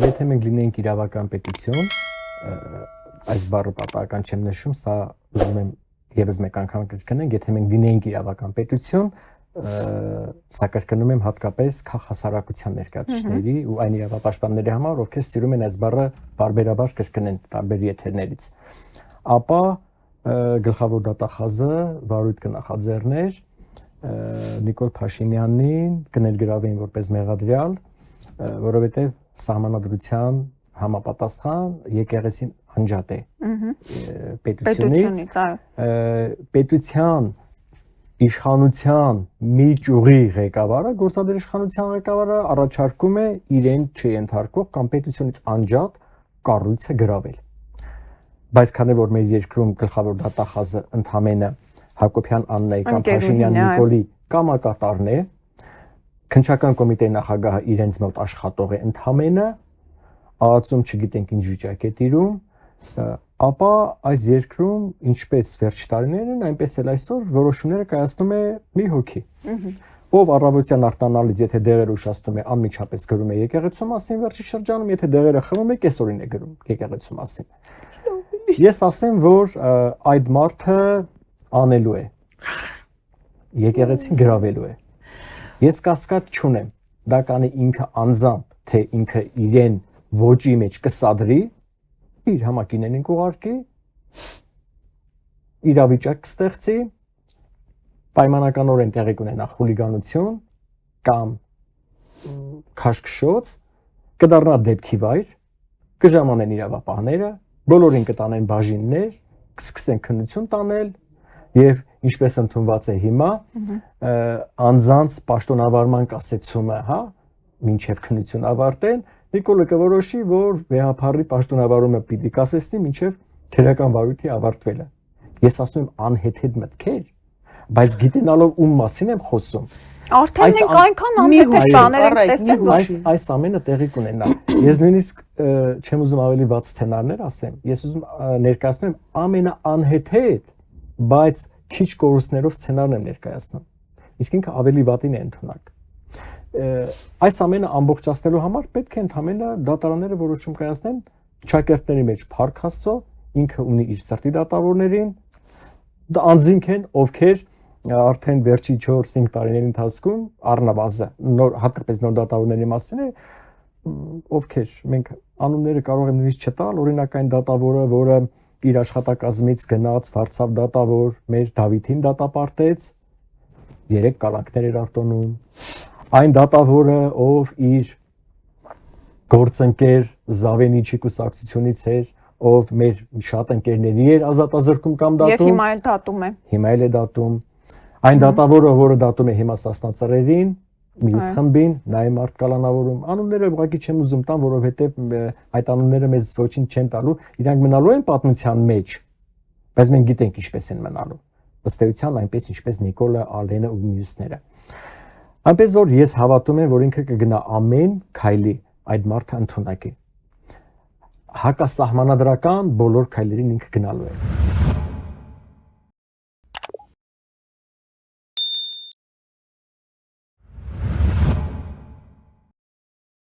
եթե մենք լինենք իրավական պետություն, այս բառը պատահական չեմ նշում, սա ուզում եմ եւս մեկ անգամ կրկնենք, եթե մենք լինենք իրավական պետություն, սա կրկնում եմ հատկապես քաղաքասարակության ներկայացուցիչների ու այն իրավապաշտպանների համար, ովքեր սիրում են այս բառը բարբերաբար կրկնեն տարբեր եթերներից, ապա գլխավոր դատախազը Վարույթ կնախաձեռներ Նիկոլ Փաշինյանին կներգրավեին որպես մեղադրյալ, որովհետև սահմանադրության համապատասխան եկեղեցին անջատ է պետությունից, պետության իշխանության մի ճյուղի ղեկավարը, գործադիր իշխանության ղեկավարը առաջարկում է իրեն չենթարկող կամ պետությունից անջատ կառույցը գրավել։ Բայց քանի որ մեր երկրում գլխավոր դատախազը ընդամենը Հակոբյան Աննայի կամ Փաշինյան Նիկոլի կամակատարն է, քննչական կոմիտեի նախագահը իրենց մոտ աշխատող է ընդամենը, ԱԱԾ-ում չգիտենք ինչ վիճակ է տիրում, ապա այս երկրում ինչպես վերջի տարիներն, այնպես էլ այսօր որոշումները կայացնում է մի հոգի, ով առավոտյան արտանալից, եթե դեղերը ուշացնում է, անմիջապես գրում է եկեղեցու մասին վերջի շրջանում, եթե դեղերը խմում է, կեսօրին է գրում եկեղեցու մասին։ Ես ասեմ, որ այդ մարդը անելու է, եկեղեցին գրավելու է։ Ես կասկած չունեմ, դա կանի ինքը անձամբ, թե ինքը իրեն ոճի մեջ կսադրի, իր համակիներին կուղարկի, իրավիճակ կստեղծի, պայմանականորեն տեղի կունենա խուլիգանություն կամ քաշքշոց, կդառնա դեպքի վայր, կժամանեն իրավապահները, բոլորին կտանեն բաժիններ, կսկսեն քննություն տանել եւ ինչպես ընդունված է հիմա, անձանց պաշտոնավարման կասեցումը, հա, մինչեւ քննություն ավարտեն, Նիկոլը կորոշի, որ վեհափառի պաշտոնավարումը պիտի կասեցնի մինչեւ քրեական վարույթի ավարտվելը։ Ես ասում եմ անհեթեթ մտքեր, բայց գիտենալով ում մասին եմ խոսում։ Արդեն մենք այնքան անհեթեթ բաներ ենք տեսել, այս ամենը տեղի կունենա։ Ես նույնիսկ չեմ ուզում ավելի վատ սցենարներ ասեմ, ես ուզում ներկայացնում եմ ամենաանհեթեթ, բայց քիչ կորուստներով սցենարն եմ ներկայացնում։ Իսկ ինքը ավելի վատին է ընդունակ։ Այս ամենը ամբողջացնելու համար պետք է ընդհանրապես դատարանները որոշում կայացնեն ճակերտների մեջ Փառք Աստծո, ինքը ունի իր սրտի դատավորներին, դա անձինք են, ովքեր արդեն վերջի 4-5 տարիների ընթացքում առնվազն հատկապես նոր դատավորների մասին է, ովքեր մենք անունները կարող եմ նույնիսկ չտալ, օրինակ այն դատավորը, որը իր աշխատակազմից գնաց, դարձավ դատավոր, մեր Դավիթին դատապարտեց, 3 կալանքներ էր արտոնում, այն դատավորը, ով իր գործընկեր Զավենիչի կուսակցությունից էր, ով մեր շատ ընկերների էր ազատազրկում կամ դատում, եւ հիմա էլ դատում է։ Հիմա էլ է դատում։ Այն դատավորը, որը դատում է հիմա Սասնածռերին, մյուս խմբին, նաև մարդ կալանավորում։ Անունները ուղղակի չեմ ուզում տան, որովհետև այդ անունները մեզ ոչինչ չեն տալու, իրանք մնալու են պատմության մեջ, բայց մենք գիտենք ինչպես են մնալու։ Ըստ էության այնպես ինչպես Նիկոլը, Ալենը ու մյուսները։ Այնպես որ ես հավատում եմ, որ ինքը կգնա ամեն քայլի այդ մարդը ընդունակի։ Հակասահմանադրական բոլոր քայլերին ինքը գնալու է։